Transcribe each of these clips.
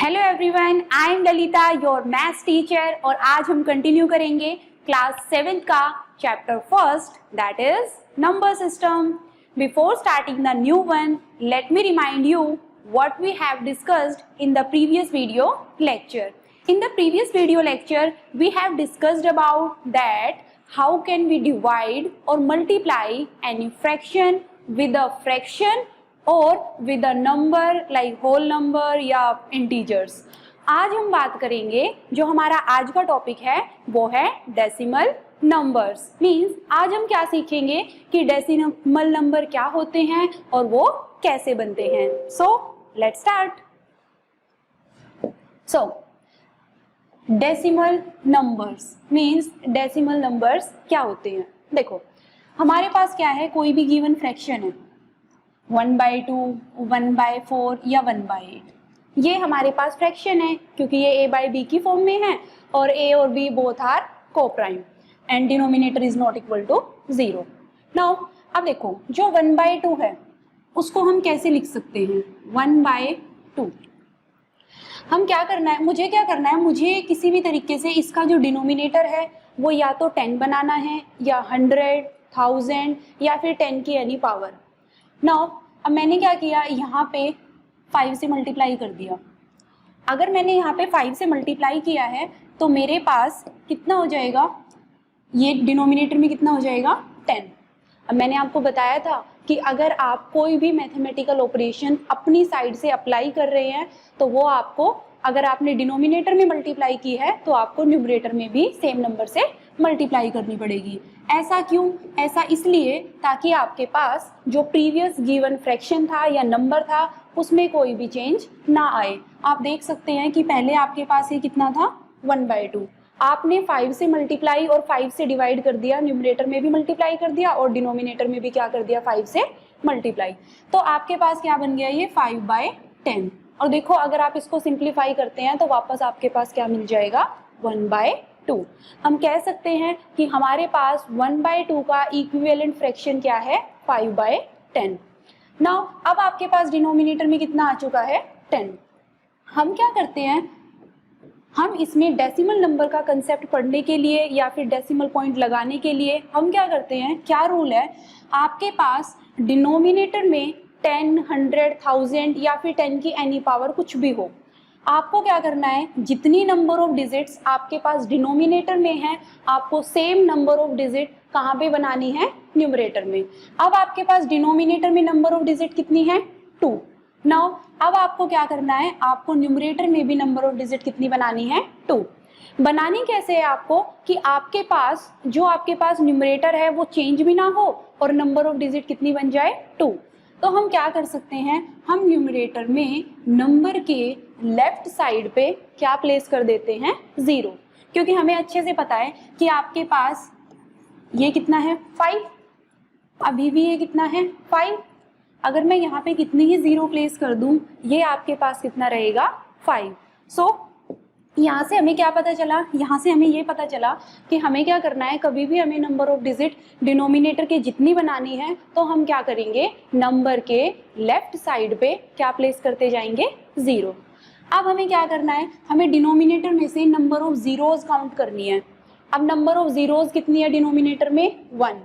Hello everyone, I am Lalita, your maths teacher. और आज हम कंटिन्यू करेंगे क्लास 7th का chapter first, that is number system. Before starting the new one, let me remind you what we have discussed in the previous video lecture. In the previous video lecture, we have discussed about that how can we divide or multiply any fraction with a fraction or with a number like whole number या integers. आज हम बात करेंगे, जो हमारा आज का topic है वो है डेसिमल नंबर्स। मीन्स आज हम क्या सीखेंगे कि डेसिमल नंबर क्या होते हैं और वो कैसे बनते हैं। सो let's start. So decimal numbers means decimal numbers क्या होते हैं। देखो हमारे पास क्या है, कोई भी गिवन फ्रैक्शन है 1/2, 1/4 या 1/8। ये हमारे पास फ्रैक्शन है क्योंकि ये a/b की फॉर्म में है और a और b both are coprime and denominator is not equal to 0। Now अब देखो जो 1/2 है उसको हम कैसे लिख सकते हैं, 1/2। हम क्या करना है, मुझे क्या करना है, मुझे किसी भी तरीके से इसका जो डिनोमिनेटर है वो या तो 10 बनाना है या 100, 1000 या फिर 10 की एनी पावर। नाउ अब मैंने क्या किया, यहाँ पे 5 से मल्टीप्लाई कर दिया। अगर मैंने यहाँ पे 5 से मल्टीप्लाई किया है तो मेरे पास कितना हो जाएगा, ये डिनोमिनेटर में कितना हो जाएगा, 10। अब मैंने आपको बताया था कि अगर आप कोई भी मैथमेटिकल ऑपरेशन अपनी साइड से अप्लाई कर रहे हैं तो वो आपको, अगर आपने डिनोमिनेटर में मल्टीप्लाई की है तो आपको न्यूमरेटर में भी सेम नंबर से मल्टीप्लाई करनी पड़ेगी। ऐसा क्यों? ऐसा इसलिए ताकि आपके पास जो प्रीवियस गिवन फ्रैक्शन था या नंबर था उसमें कोई भी चेंज ना आए। आप देख सकते हैं कि पहले आपके पास ये कितना था, 1/2। आपने 5 से मल्टीप्लाई और 5 से डिवाइड कर दिया, न्यूमरेटर में भी मल्टीप्लाई कर दिया और डिनोमिनेटर में भी क्या कर दिया, 5 से मल्टीप्लाई। तो आपके पास क्या बन गया, ये 5/10। और देखो अगर आप इसको सिंप्लीफाई करते हैं तो वापस आपके पास क्या मिल जाएगा, 1/2। हम कह सकते हैं कि हमारे पास 1/2 का इक्विवेलेंट फ्रैक्शन क्या है, 5/10। नाउ अब आपके पास डिनोमिनेटर में कितना आ चुका है, 10। हम क्या करते हैं, हम इसमें डेसिमल नंबर का कंसेप्ट पढ़ने के लिए या फिर डेसिमल पॉइंट लगाने के लिए हम क्या करते हैं, क्या रूल है, आपके पास डिनोमिनेटर में 10, 100, 1000 या फिर 10 की एनी पावर कुछ भी हो, आपको क्या करना है, जितनी नंबर ऑफ डिजिट्स आपके पास डिनोमिनेटर में है आपको सेम नंबर ऑफ डिजिट कहाँ पे बनानी है, न्यूमरेटर में। अब आपके पास डिनोमिनेटर में नंबर ऑफ डिजिट कितनी है, 2। नाउ अब आपको क्या करना है, आपको न्यूमरेटर में भी नंबर ऑफ डिजिट कितनी बनानी है, 2। बनानी कैसे है आपको, कि आपके पास जो आपके पास न्यूमरेटर है वो चेंज भी ना हो और नंबर ऑफ डिजिट कितनी बन जाए, 2। तो हम क्या कर सकते हैं, हम न्यूमरेटर में नंबर के लेफ्ट साइड पे क्या प्लेस कर देते हैं, 0। क्योंकि हमें अच्छे से पता है कि आपके पास ये कितना है, 5। अभी भी ये कितना है, 5। अगर मैं यहाँ पे कितनी ही 0 प्लेस कर दूं, ये आपके पास कितना रहेगा, 5। सो यहाँ से हमें क्या पता चला, यहाँ से हमें ये पता चला कि हमें क्या करना है, कभी भी हमें नंबर ऑफ डिजिट डिनोमिनेटर के जितनी बनानी है तो हम क्या करेंगे, नंबर के लेफ्ट साइड पे क्या प्लेस करते जाएंगे, 0। अब हमें क्या करना है, हमें डिनोमिनेटर में से नंबर ऑफ जीरोज काउंट करनी है। अब नंबर ऑफ जीरोज कितनी है डिनोमिनेटर में, 1।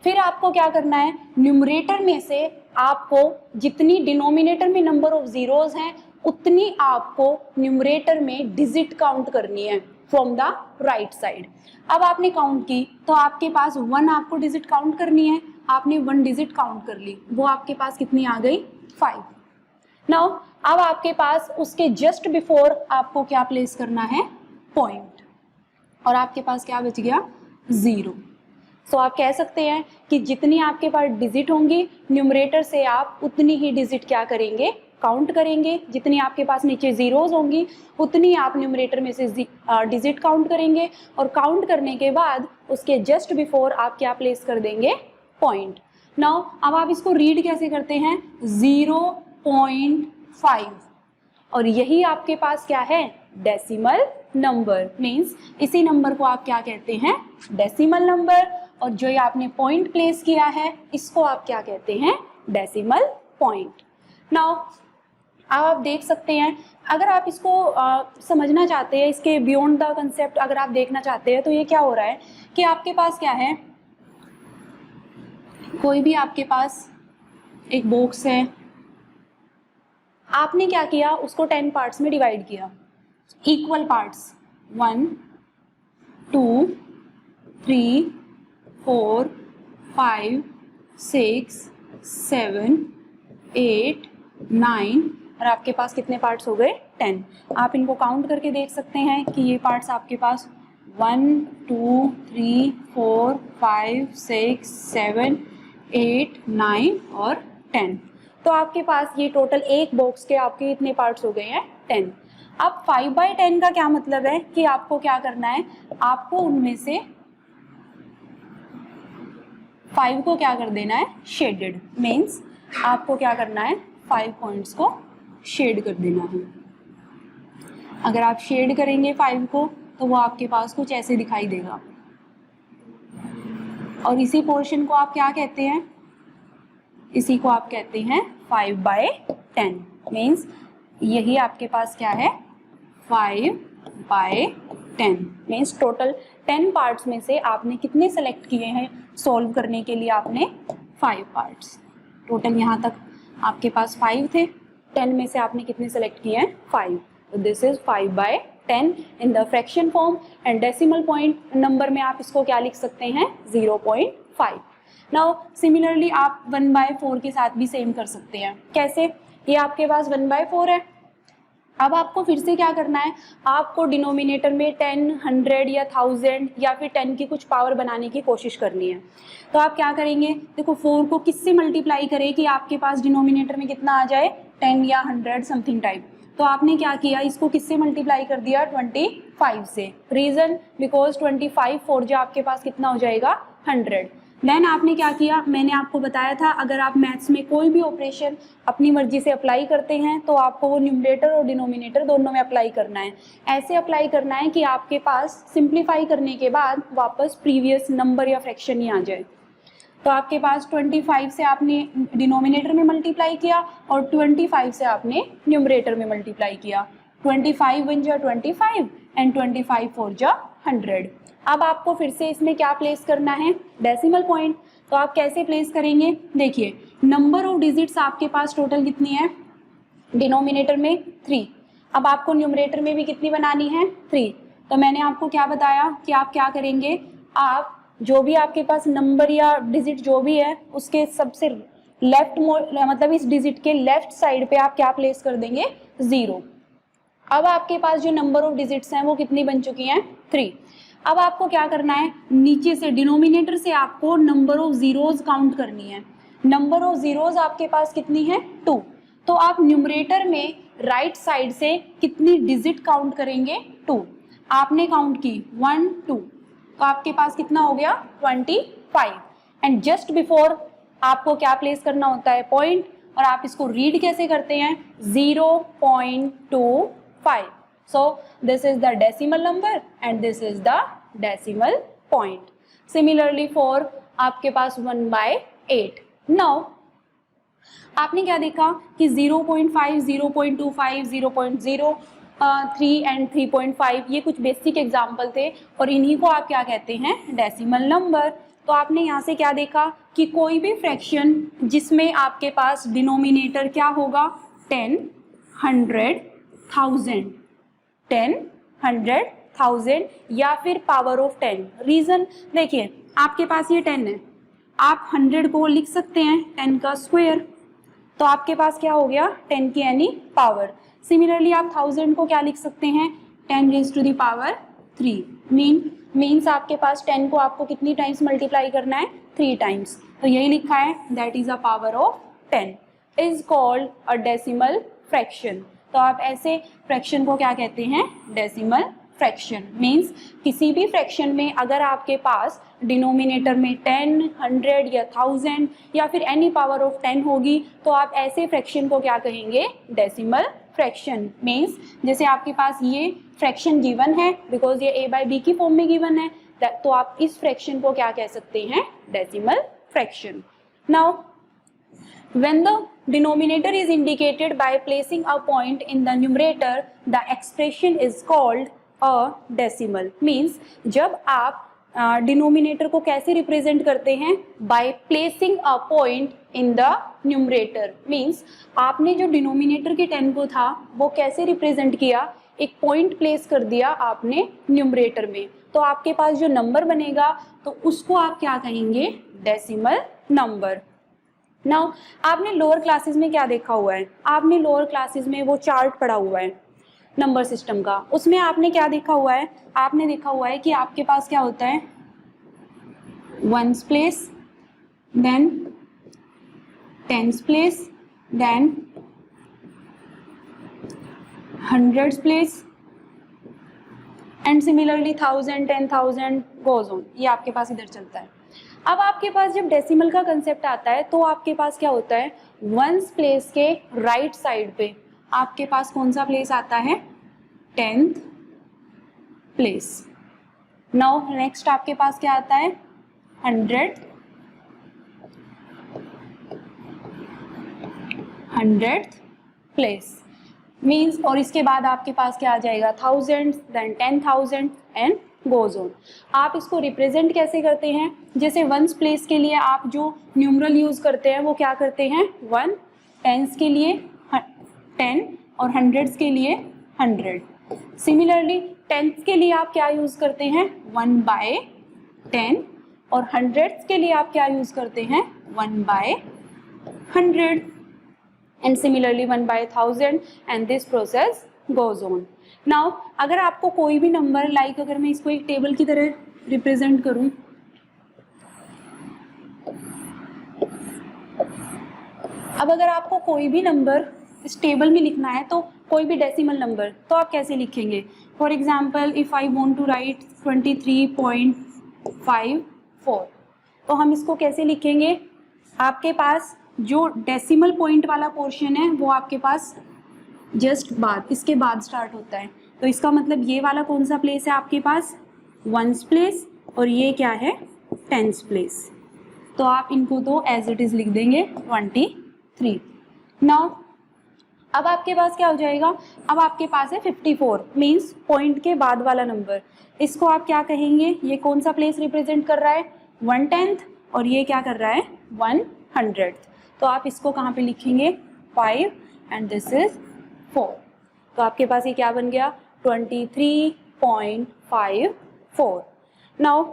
फिर आपको क्या करना है, न्यूमरेटर में से आपको जितनी डिनोमिनेटर में नंबर ऑफ जीरोज हैं उतनी आपको न्यूमरेटर में डिजिट काउंट करनी है फ्रॉम द राइट साइड। अब आपने काउंट की तो आपके पास 1 आपको डिजिट काउंट करनी है, आपने 1 डिजिट काउंट कर ली, वो आपके पास कितनी आ गई, 5। नाउ अब आपके पास उसके जस्ट बिफोर आपको क्या प्लेस करना है, पॉइंट, और आपके पास क्या बच गया, 0। सो आप कह सकते हैं कि जितनी आपके पास डिजिट होंगी न्यूमरेटर से आप उतनी ही डिजिट क्या करेंगे, काउंट करेंगे। जितनी आपके पास नीचे जीरोज होंगी उतनी आप न्यूमरेटर में से डिजिट काउंट करेंगे और काउंट करने के बाद उसके जस्ट बिफोर आप क्या प्लेस कर देंगे, पॉइंट। नाउ अब आप इसको रीड कैसे करते हैं, 0.5, और यही आपके पास क्या है, डेसिमल नंबर। मीन्स इसी नंबर को आप क्या कहते हैं, डेसिमल नंबर। और जो ये आपने पॉइंट प्लेस किया है इसको आप क्या कहते हैं, डेसिमल पॉइंट। नाउ आप देख सकते हैं, अगर आप इसको समझना चाहते हैं, इसके बियॉन्ड द कंसेप्ट अगर आप देखना चाहते हैं, तो ये क्या हो रहा है कि आपके पास क्या है, कोई भी आपके पास एक बॉक्स है, आपने क्या किया, उसको 10 पार्ट्स में डिवाइड किया, इक्वल पार्ट्स, 1 2 3 4 5 6 7 8 9 और आपके पास कितने पार्ट्स हो गए, 10। आप इनको काउंट करके देख सकते हैं कि ये पार्ट्स आपके पास 1 2 3 4 5 6 7 8 9 और 10। तो आपके पास ये टोटल एक बॉक्स के आपके इतने पार्ट्स हो गए हैं, 10। अब 5/10 का क्या मतलब है कि आपको क्या करना है, आपको उनमें से 5 को क्या कर देना है, शेडेड। मीन्स आपको क्या करना है, 5 पॉइंट्स को शेड कर देना है। अगर आप शेड करेंगे 5 को तो वो आपके पास कुछ ऐसे दिखाई देगा, और इसी पोर्शन को आप क्या कहते हैं, इसी को आप कहते हैं 5/10। मीन्स यही आपके पास क्या है, 5/10। मीन्स टोटल 10 पार्ट्स में से आपने कितने सेलेक्ट किए हैं सॉल्व करने के लिए, आपने 5 पार्ट्स। टोटल यहाँ तक आपके पास 5 थे, 10 में से आपने कितने सेलेक्ट किए हैं, 5। तो this is 5/10 in the fraction form, and decimal point number में आप इसको क्या लिख सकते हैं, 0.5। नाउ सिमिलरली आप 1/4 के साथ भी सेम कर सकते हैं। कैसे, ये आपके पास 1/4 है। अब आपको फिर से क्या करना है, आपको डिनोमिनेटर में 10, 100 या 1000 या फिर 10 की कुछ पावर बनाने की कोशिश करनी है। तो आप क्या करेंगे, देखो 4 को किससे मल्टीप्लाई करें कि आपके पास डिनोमिनेटर में कितना आ जाए, 10 या 100 समथिंग टाइप। तो आपने क्या किया, इसको किससे मल्टीप्लाई कर दिया, 25 से। रीजन, बिकॉज 25 4 जो आपके पास कितना हो जाएगा, 100। देन आपने क्या किया, मैंने आपको बताया था अगर आप मैथ्स में कोई भी ऑपरेशन अपनी मर्जी से अप्लाई करते हैं तो आपको वो न्यूमरेटर और डिनोमिनेटर दोनों में अप्लाई करना है। ऐसे अप्लाई करना है कि आपके पास सिंप्लीफाई करने के बाद वापस प्रीवियस नंबर या फ्रैक्शन ही आ जाए। तो आपके पास 25 से आपने डिनोमिनेटर में मल्टीप्लाई किया और 25 से आपने न्यूमरेटर में मल्टीप्लाई किया। 25 1 जा 25 एंड 25 4 जा 100। अब आपको फिर से इसमें क्या प्लेस करना है, डेसिमल पॉइंट। तो आप कैसे प्लेस करेंगे, देखिए नंबर ऑफ डिजिट्स आपके पास टोटल कितनी है, डिनोमिनेटर में 3। अब आपको न्यूमरेटर में भी कितनी बनानी है, 3। तो मैंने आपको क्या बताया कि आप क्या करेंगे, आप जो भी आपके पास नंबर या डिजिट जो भी है उसके सबसे लेफ्ट मतलब इस डिजिट के लेफ्ट साइड पे आप क्या प्लेस कर देंगे, 0। अब आपके पास जो नंबर ऑफ डिजिट्स हैं वो कितनी बन चुकी हैं, 3। अब आपको क्या करना है, नीचे से डिनोमिनेटर से आपको नंबर ऑफ जीरोज काउंट करनी है। नंबर ऑफ जीरोज आपके पास कितनी है, 2। तो आप न्यूमरेटर में राइट साइड से कितनी डिजिट काउंट करेंगे, 2। आपने काउंट की 1 2, तो आपके पास कितना हो गया, 25। एंड जस्ट बिफोर आपको क्या प्लेस करना होता है, पॉइंट, और आप इसको रीड कैसे करते हैं, 0.25। So this is the decimal number and this is the decimal point. Similarly for आपके पास 1/8. Now आपने क्या देखा कि 0.5, 0.25, 0.03 एंड 3.5 ये कुछ बेसिक एग्जाम्पल थे और इन्हीं को आप क्या कहते हैं, डेसिमल नंबर। तो आपने यहाँ से क्या देखा कि कोई भी फ्रैक्शन जिसमें आपके पास डिनोमिनेटर क्या होगा, 10, 100, 1000, 10, 100, 1000 या फिर पावर ऑफ 10। रीजन देखिए आपके पास ये 10 है, आप 100 को लिख सकते हैं 10 का स्क्वायर, तो आपके पास क्या हो गया, 10 की एनी पावर। सिमिलरली आप 1000 को क्या लिख सकते हैं, 10 raise to the power 3। Means आपके पास 10 को आपको कितनी टाइम्स मल्टीप्लाई करना है, 3 टाइम्स। तो यही लिखा है, that is a power of 10 is called a decimal fraction. तो आप ऐसे फ्रैक्शन को क्या कहते हैं, डेसिमल फ्रैक्शन। मीन्स किसी भी फ्रैक्शन में अगर आपके पास डिनोमिनेटर में 10, 100 या 1000 या फिर एनी पावर ऑफ 10 होगी तो आप ऐसे फ्रैक्शन को क्या कहेंगे, डेसिमल फ्रैक्शन। मीन्स जैसे आपके पास ये फ्रैक्शन गिवन है, बिकॉज ये a/b की फॉर्म में गिवन है, तो आप इस फ्रैक्शन को क्या कह सकते हैं, decimal fraction. Now When the denominator is indicated by placing a point in the numerator, the expression is called a decimal. Means जब आप डिनोमिनेटर को कैसे रिप्रेजेंट करते हैं? By placing a point in the numerator. Means आपने जो denominator के 10 को था वो कैसे रिप्रेजेंट किया? एक पॉइंट प्लेस कर दिया आपने न्यूमरेटर में, तो आपके पास जो नंबर बनेगा तो उसको आप क्या कहेंगे? Decimal number. नाउ आपने लोअर क्लासेस में क्या देखा हुआ है? आपने लोअर क्लासेस में वो चार्ट पढ़ा हुआ है नंबर सिस्टम का. उसमें आपने क्या देखा हुआ है? आपने देखा हुआ है कि आपके पास क्या होता है? Ones place, then tens place, then hundreds place, and similarly 1000, 10,000 goes on. ये आपके पास इधर चलता है. अब आपके पास जब डेसिमल का कंसेप्ट आता है तो आपके पास क्या होता है? वंस प्लेस के राइट साइड पे आपके पास कौन सा प्लेस आता है? 10th place. नाउ नेक्स्ट आपके पास क्या आता है? 100th place. मीन्स और इसके बाद आपके पास क्या आ जाएगा? 1000, देन 10,000 एंड गोज ऑन. आप इसको रिप्रेजेंट कैसे करते हैं? जैसे वंस प्लेस के लिए आप जो न्यूमरल यूज करते हैं वो क्या करते हैं? 1, टेंस के लिए 10 और हंड्रेड्स के लिए 100. सिमिलरली टेंथ के लिए आप क्या यूज करते हैं? 1/10 और हंड्रेड्स के लिए आप क्या यूज करते हैं? 1/100 and similarly 1/1000 and this process goes on. Now अगर आपको कोई भी नंबर लाइक अगर मैं इसको एक टेबल की तरह रिप्रेजेंट करूं, अब अगर आपको कोई भी नंबर इस टेबल में लिखना है तो कोई भी डेसिमल नंबर तो आप कैसे लिखेंगे? For example if I want to write 23.54 तो हम इसको कैसे लिखेंगे? आपके पास जो डेसिमल पॉइंट वाला पोर्शन है वो आपके पास जस्ट बाद, इसके बाद स्टार्ट होता है. तो इसका मतलब ये वाला कौन सा प्लेस है आपके पास? Ones place. और ये क्या है? Tens place. तो आप इनको तो एज इट इज लिख देंगे 23. नाउ अब आपके पास क्या हो जाएगा? अब आपके पास है 54 मीन्स पॉइंट के बाद वाला नंबर. इसको आप क्या कहेंगे? ये कौन सा प्लेस रिप्रेजेंट कर रहा है? 1/10 और ये क्या कर रहा है? 100. तो आप इसको कहाँ पे लिखेंगे? 5 एंड दिस इज 4. तो आपके पास ये क्या बन गया? 23.54. नाउ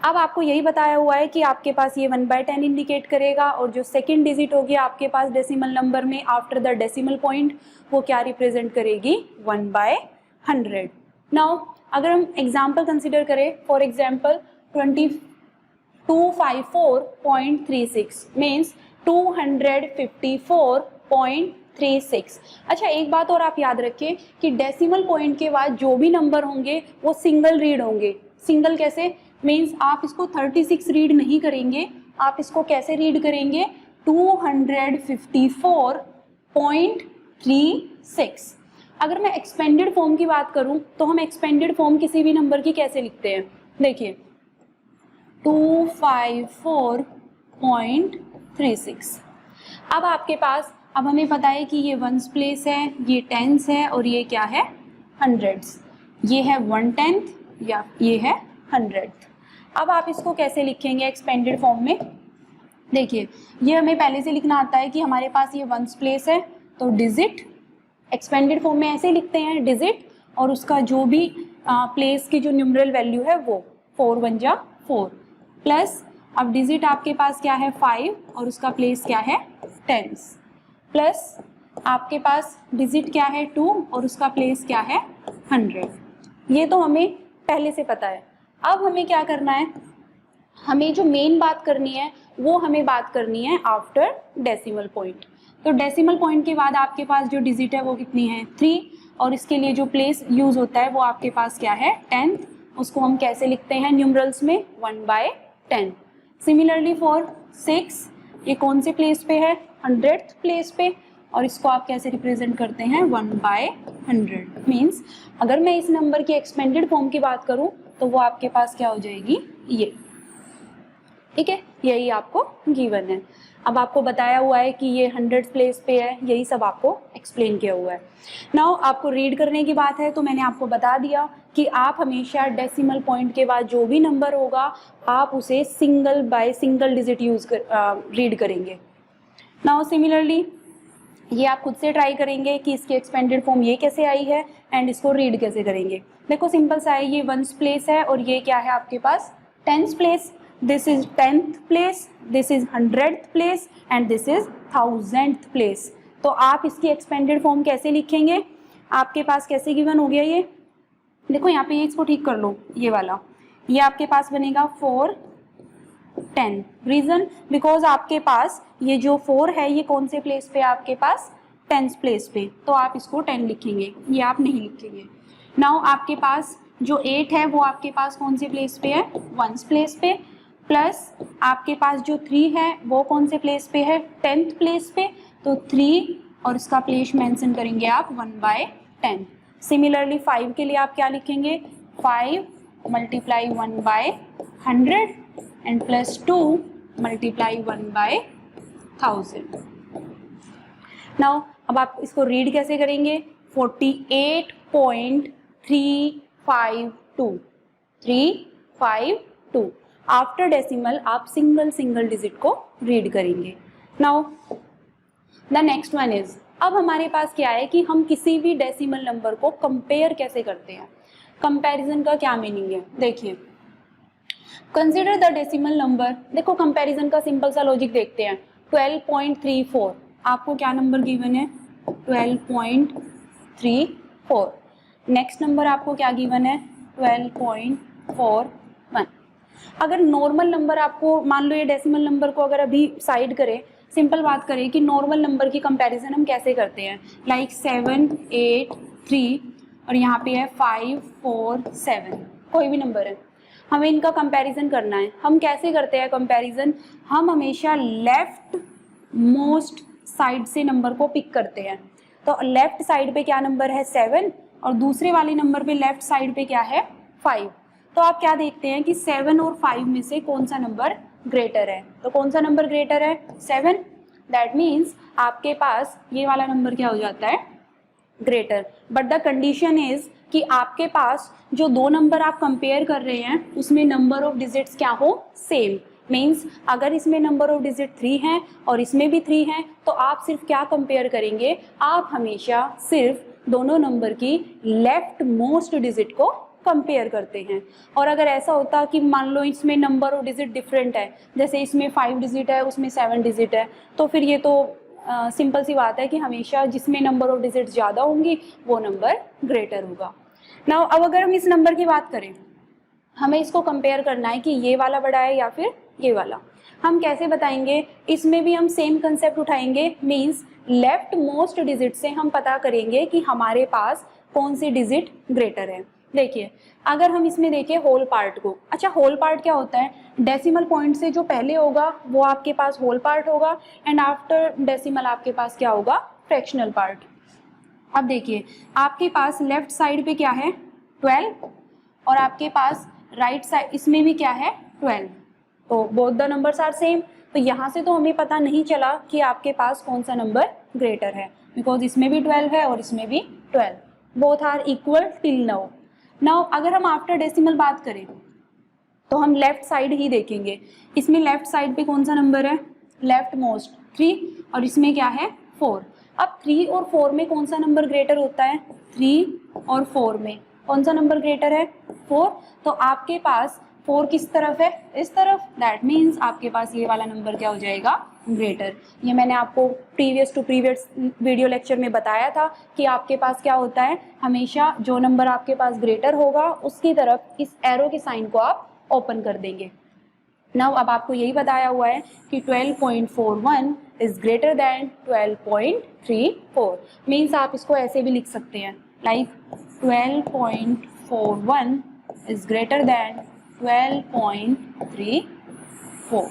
अब आपको यही बताया हुआ है कि आपके पास ये 1/10 इंडिकेट करेगा और जो सेकंड डिजिट होगी आपके पास डेसिमल नंबर में आफ्टर द डेसिमल पॉइंट वो क्या रिप्रेजेंट करेगी? 1/100. नाउ अगर हम एग्जाम्पल कंसिडर करें, फॉर एग्जाम्पल 254.36 मीन्स 254.36. अच्छा एक बात और आप याद रखिए कि डेसिमल पॉइंट के बाद जो भी नंबर होंगे वो सिंगल रीड होंगे. सिंगल कैसे? मीन्स आप इसको 36 रीड नहीं करेंगे, आप इसको कैसे रीड करेंगे? 254.36. अगर मैं एक्सपेंडेड फॉर्म की बात करूं तो हम एक्सपेंडेड फॉर्म किसी भी नंबर की कैसे लिखते हैं? देखिए 254.36. अब आपके पास, अब हमें पता है कि ये वंस प्लेस है, ये टेंस है और ये क्या है? हंड्रेड्स. ये है 1/10 या ये है 100. अब आप इसको कैसे लिखेंगे एक्सपेंडेड फॉर्म में? देखिए ये हमें पहले से लिखना आता है कि हमारे पास ये वंस प्लेस है तो डिजिट एक्सपेंडेड फॉर्म में ऐसे लिखते हैं डिजिट और उसका जो भी प्लेस की जो न्यूमरल वैल्यू है वो 4 1 जा 4 प्लस अब डिजिट आपके पास क्या है? 5 और उसका प्लेस क्या है? टेंस प्लस आपके पास डिजिट क्या है? 2 और उसका प्लेस क्या है? 100. ये तो हमें पहले से पता है. अब हमें क्या करना है? हमें जो मेन बात करनी है वो हमें बात करनी है आफ्टर डेसिमल पॉइंट. तो डेसिमल पॉइंट के बाद आपके पास जो डिजिट है वो कितनी है? 3 और इसके लिए जो प्लेस यूज होता है वो आपके पास क्या है? 10. उसको हम कैसे लिखते हैं न्यूमरल्स में? 1/10. सिमिलरली फॉर 6 ये कौन से प्लेस पे है? 100th प्लेस पे और इसको आप कैसे रिप्रेजेंट करते हैं? 1/100. मीन्स अगर मैं इस नंबर की एक्सपेंडेड फॉर्म की बात करूं तो वो आपके पास क्या हो जाएगी? ये. ठीक है, यही आपको गिवन है. अब आपको बताया हुआ है कि ये 100 प्लेस पे है, यही सब आपको एक्सप्लेन किया हुआ है। नाउ आपको रीड करने की बात है तो मैंने आपको बता दिया कि आप हमेशा डेसिमल पॉइंट के बाद जो भी नंबर होगा आप उसे single by single digit read करेंगे। नाउ सिमिलरली ये आप खुद से ट्राई करेंगे कि इसकी एक्सपेंडेड फॉर्म ये कैसे आई है एंड इसको रीड कैसे करेंगे। देखो सिंपल सा है, ये 1st प्लेस है और ये क्या है आपके पास 10th place. This is 10th place, this is 100th place and this is 1000th place. तो आप इसकी एक्सपेंडेड फॉर्म कैसे लिखेंगे, आपके पास कैसे गिवन हो गया ये, देखो यहाँ पे इसको ठीक कर लो, ये वाला ये आपके पास बनेगा 4 10। रीजन बिकॉज आपके पास ये जो 4 है ये कौन से प्लेस पे आपके पास 10th प्लेस पे, तो आप इसको 10 लिखेंगे, ये आप नहीं लिखेंगे। नाउ आपके पास जो 8 है वो आपके पास कौन से प्लेस पे है 1st प्लेस पे, प्लस आपके पास जो 3 है वो कौन से प्लेस पे है 10th प्लेस पे, तो 3 और इसका प्लेस मेंशन करेंगे आप 1/10। सिमिलरली 5 के लिए आप क्या लिखेंगे 5 multiply 1/100 and plus 2 multiply 1/1000। Now अब आप इसको रीड कैसे करेंगे 48.352 आफ्टर डेसिमल आप सिंगल डिजिट को रीड करेंगे। Now the next one is, अब हमारे पास क्या है कि हम किसी भी डेसिमल नंबर को कंपेयर कैसे करते हैं। कंपैरिजन का क्या मीनिंग है, देखिए कंसिडर द डेसिमल नंबर। देखो कंपैरिजन का सिंपल सा लॉजिक देखते हैं। 12.34 आपको क्या नंबर गिवन है 12.34। नेक्स्ट नंबर आपको क्या गिवन है 12.41। अगर नॉर्मल नंबर आपको मान लो, ये डेसिमल नंबर को अगर अभी साइड करें, सिंपल बात करें कि नॉर्मल नंबर की कंपैरिजन हम कैसे करते हैं, लाइक 7 8 3 और यहाँ पे है 5 4 7, कोई भी नंबर है, हमें इनका कंपैरिजन करना है। हम कैसे करते हैं कंपैरिजन, हम हमेशा लेफ्ट मोस्ट साइड से नंबर को पिक करते हैं। तो लेफ्ट साइड पे क्या नंबर है 7 और दूसरे वाले नंबर पे लेफ्ट साइड पे क्या है 5। तो आप क्या देखते हैं कि 7 और 5 में से कौन सा नंबर ग्रेटर है, तो कौन सा नंबर ग्रेटर है 7। दैट मीन्स आपके पास ये वाला नंबर क्या हो जाता है greater. But the condition is कि आपके पास जो दो नंबर आप कंपेयर कर रहे हैं उसमें नंबर ऑफ डिजिट्स क्या हो सेम। मीन्स अगर इसमें नंबर ऑफ डिजिट 3 हैं और इसमें भी 3 हैं तो आप सिर्फ क्या कंपेयर करेंगे, आप हमेशा सिर्फ दोनों नंबर की लेफ्ट मोस्ट डिजिट को कंपेयर करते हैं। और अगर ऐसा होता कि मान लो इसमें नंबर ऑफ डिजिट डिफरेंट है, जैसे इसमें 5 डिजिट है उसमें 7 डिजिट है, तो फिर ये तो सिंपल सी बात है कि हमेशा जिसमें नंबर ऑफ डिजिट ज़्यादा होंगी वो नंबर ग्रेटर होगा। नाउ अब अगर हम इस नंबर की बात करें, हमें इसको कंपेयर करना है कि ये वाला बड़ा है या फिर ये वाला। हम कैसे बताएंगे, इसमें भी हम सेम कंसेप्ट उठाएंगे। मीन्स लेफ्ट मोस्ट डिजिट से हम पता करेंगे कि हमारे पास कौन सी डिजिट ग्रेटर है। देखिए अगर हम इसमें देखें होल पार्ट को, अच्छा होल पार्ट क्या होता है, डेसिमल पॉइंट से जो पहले होगा वो आपके पास होल पार्ट होगा एंड आफ्टर डेसिमल आपके पास क्या होगा फ्रैक्शनल पार्ट। अब देखिए आपके पास लेफ्ट साइड पे क्या है 12 और आपके पास राइट साइड इसमें भी क्या है 12, तो both the numbers are same. तो यहाँ से तो हमें पता नहीं चला कि आपके पास कौन सा नंबर ग्रेटर है, बिकॉज इसमें भी 12 है और इसमें भी 12, both are equal till now. Now अगर हम आफ्टर डेसिमल बात करें तो हम लेफ्ट साइड ही देखेंगे। इसमें लेफ्ट साइड पे कौन सा नंबर है लेफ्ट मोस्ट 3 और इसमें क्या है 4। अब 3 और 4 में कौन सा नंबर ग्रेटर होता है, 3 और 4 में कौन सा नंबर ग्रेटर है 4। तो आपके पास 4 किस तरफ है इस तरफ, दैट मीन्स आपके पास ये वाला नंबर क्या हो जाएगा ग्रेटर। ये मैंने आपको previous to previous video lecture में बताया था कि आपके पास क्या होता है, हमेशा जो नंबर आपके पास ग्रेटर होगा उसकी तरफ इस एरो के साइन को आप ओपन कर देंगे। नाउ अब आपको यही बताया हुआ है कि 12.41 इज ग्रेटर देन 12.34। मीन्स आप इसको ऐसे भी लिख सकते हैं लाइक 12.41 इज ग्रेटर देन 12.34।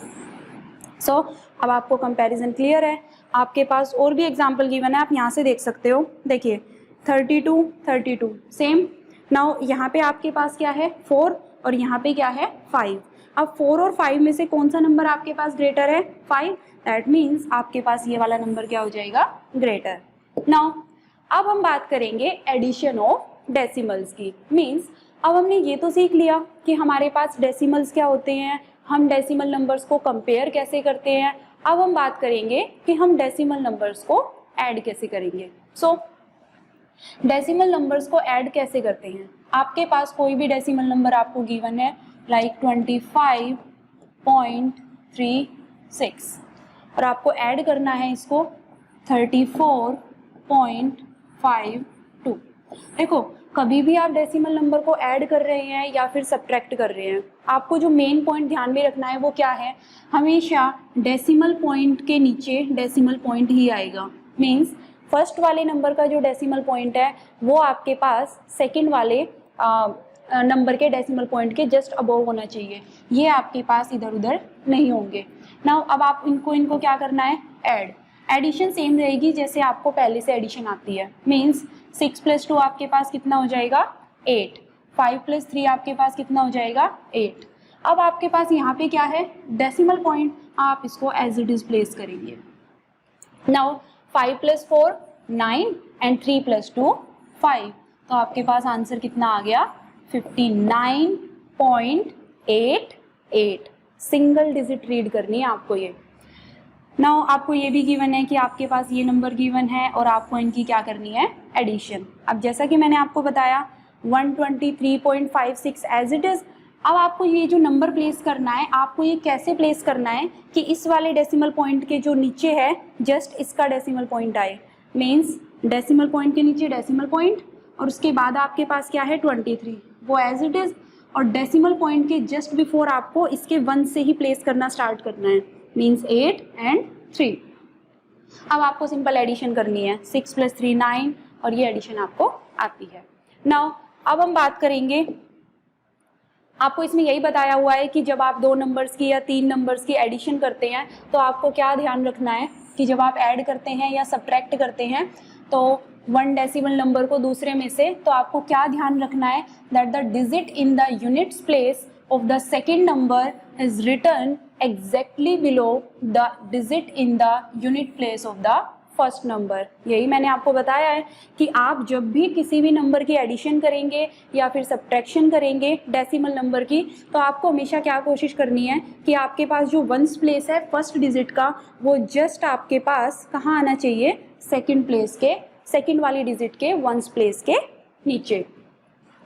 सो अब आपको कंपैरिजन क्लियर है। आपके पास और भी एग्जाम्पल गिवन है, आप यहाँ से देख सकते हो। देखिए 32 सेम। नाउ यहाँ पे आपके पास क्या है 4 और यहाँ पे क्या है 5। अब 4 और 5 में से कौन सा नंबर आपके पास ग्रेटर है? 5। दैट मीन्स आपके पास ये वाला नंबर क्या हो जाएगा? ग्रेटर। नाउ अब हम बात करेंगे एडिशन ऑफ डेसिमल्स की। मीन्स अब हमने ये तो सीख लिया कि हमारे पास डेसिमल्स क्या होते हैं, हम डेसिमल नंबर्स को कंपेयर कैसे करते हैं। अब हम बात करेंगे कि हम डेसिमल नंबर्स को ऐड कैसे करेंगे। सो डेसिमल नंबर्स को ऐड कैसे करते हैं? आपके पास कोई भी डेसिमल नंबर आपको गिवन है लाइक 25.36 और आपको ऐड करना है इसको 34.52। देखो कभी भी आप डेसिमल नंबर को ऐड कर रहे हैं या फिर सब्ट्रैक्ट कर रहे हैं, आपको जो मेन पॉइंट ध्यान में रखना है वो क्या है? हमेशा डेसिमल पॉइंट के नीचे डेसिमल पॉइंट ही आएगा। मीन्स फर्स्ट वाले नंबर का जो डेसिमल पॉइंट है वो आपके पास सेकंड वाले नंबर के डेसिमल पॉइंट के जस्ट अबव होना चाहिए, ये आपके पास इधर उधर नहीं होंगे। नाउ अब आप इनको क्या करना है? ऐड। एडिशन सेम रहेगी जैसे आपको पहले से एडिशन आती है। मीन्स 6 + 2 आपके पास कितना हो जाएगा? 8। 5 + 3 आपके पास कितना हो जाएगा? 8। अब आपके पास यहाँ पे क्या है? Decimal point. आप इसको एज इट इज प्लेस करेंगे। Now 5 + 4 9 and 3 + 2 5। तो आपके पास आंसर कितना आ गया? 59.88। सिंगल डिजिट रीड करनी है आपको ये। नाउ आपको ये भी गिवन है कि आपके पास ये नंबर गिवन है और आपको इनकी क्या करनी है? एडिशन। अब जैसा कि मैंने आपको बताया 123.56 एज इट इज। अब आपको ये जो नंबर प्लेस करना है, आपको ये कैसे प्लेस करना है कि इस वाले डेसिमल पॉइंट के जो नीचे है जस्ट इसका डेसिमल पॉइंट आए। मीन्स डेसिमल पॉइंट के नीचे डेसिमल पॉइंट और उसके बाद आपके पास क्या है? 23, वो एज इट इज। और डेसिमल पॉइंट के जस्ट बिफोर आपको इसके 1 से ही प्लेस करना स्टार्ट करना है। Means 8 and 3। अब आपको सिंपल एडिशन करनी है। 6 + 3 9 और ये एडिशन आपको आती है। नाउ अब हम बात करेंगे, आपको इसमें यही बताया हुआ है कि जब आप 2 नंबर्स की या 3 नंबर्स की एडिशन करते हैं तो आपको क्या ध्यान रखना है कि जब आप ऐड करते हैं या सब्ट्रैक्ट करते हैं तो 1 डेसिमल नंबर को दूसरे में से, तो आपको क्या ध्यान रखना है? That the digit in the units place of the second number is written exactly below the digit in the unit place of the first number। यही मैंने आपको बताया है कि आप जब भी किसी भी नंबर की एडिशन करेंगे या फिर सब्ट्रैक्शन करेंगे डेसिमल नंबर की, तो आपको हमेशा क्या कोशिश करनी है कि आपके पास जो वंस प्लेस है फर्स्ट डिजिट का, वो जस्ट आपके पास कहाँ आना चाहिए? सेकेंड प्लेस के, सेकेंड वाली डिजिट के वंस प्लेस के नीचे।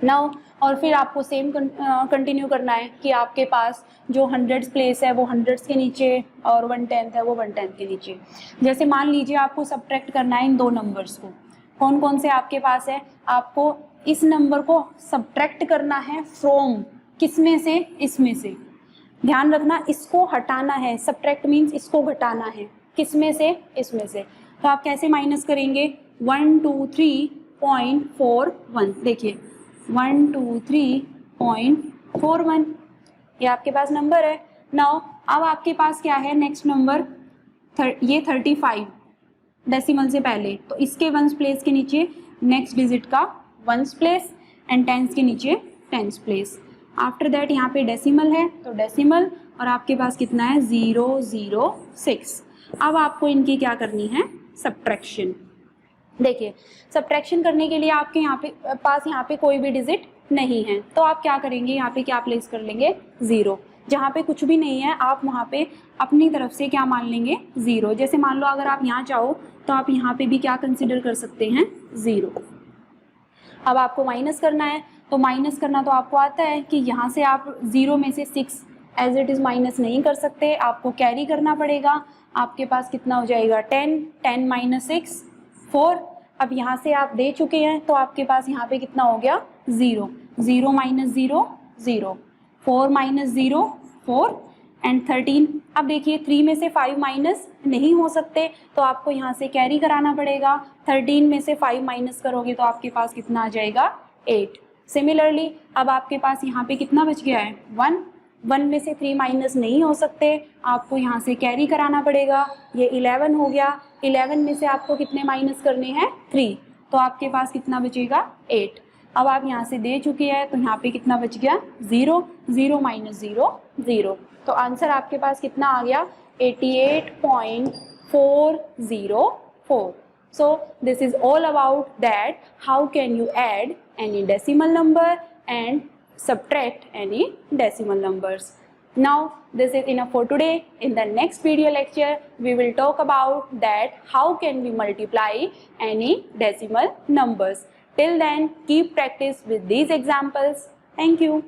नाउ और फिर आपको सेम कंटिन्यू करना है कि आपके पास जो हंड्रेड्स प्लेस है वो हंड्रेड्स के नीचे और 1/10 है वो 1/10 के नीचे। जैसे मान लीजिए आपको सब्ट्रैक्ट करना है इन 2 नंबर्स को, कौन कौन से आपके पास है? आपको इस नंबर को सब्ट्रैक्ट करना है फ्रॉम किसमें से? इसमें से। ध्यान रखना, इसको हटाना है। सब्ट्रैक्ट मीन्स इसको घटाना है। किसमें से? इसमें से। तो आप कैसे माइनस करेंगे? 123.41। देखिए 123.41 ये आपके पास नंबर है। नाउ अब आपके पास क्या है? नेक्स्ट नंबर ये 35 डेसिमल से पहले, तो इसके वंस प्लेस के नीचे नेक्स्ट डिजिट का वंस प्लेस एंड टेंस के नीचे टेंस प्लेस। आफ्टर दैट यहाँ पे डेसिमल है तो डेसिमल, और आपके पास कितना है? 006। अब आपको इनकी क्या करनी है? सब्ट्रैक्शन। देखिए सब्ट्रैक्शन करने के लिए आपके यहाँ पे कोई भी डिजिट नहीं है, तो आप क्या करेंगे? यहाँ पे क्या प्लेस कर लेंगे? 0। जहाँ पे कुछ भी नहीं है आप वहाँ पे अपनी तरफ से क्या मान लेंगे? 0। जैसे मान लो अगर आप यहाँ चाहो तो आप यहाँ पे भी क्या कंसिडर कर सकते हैं? 0। अब आपको माइनस करना है, तो माइनस करना तो आपको आता है कि यहाँ से आप 0 में से 6 एज इट इज़ माइनस नहीं कर सकते, आपको कैरी करना पड़ेगा। आपके पास कितना हो जाएगा? 10 10 - 6 4। अब यहाँ से आप दे चुके हैं तो आपके पास यहाँ पे कितना हो गया? 0 0 - 0 0 4 - 0 4 एंड 13। अब देखिए 3 में से 5 माइनस नहीं हो सकते तो आपको यहाँ से कैरी कराना पड़ेगा। 13 में से 5 माइनस करोगे तो आपके पास कितना आ जाएगा? 8। सिमिलरली अब आपके पास यहाँ पे कितना बच गया है? 1 1 में से 3 माइनस नहीं हो सकते, आपको यहाँ से कैरी कराना पड़ेगा। ये 11 हो गया। 11 में से आपको कितने माइनस करने हैं? 3, तो आपके पास कितना बचेगा? 8। अब आप यहाँ से दे चुके हैं, तो यहाँ पे कितना बच गया 0, 0 माइनस 0 0। तो आंसर आपके पास कितना आ गया 88.404। So this is all about that how can you add any decimal number and subtract any decimal numbers. Now this is enough for today. In the next video lecture we will talk about that how can we multiply any decimal numbers. Till then keep practice with these examples. Thank you.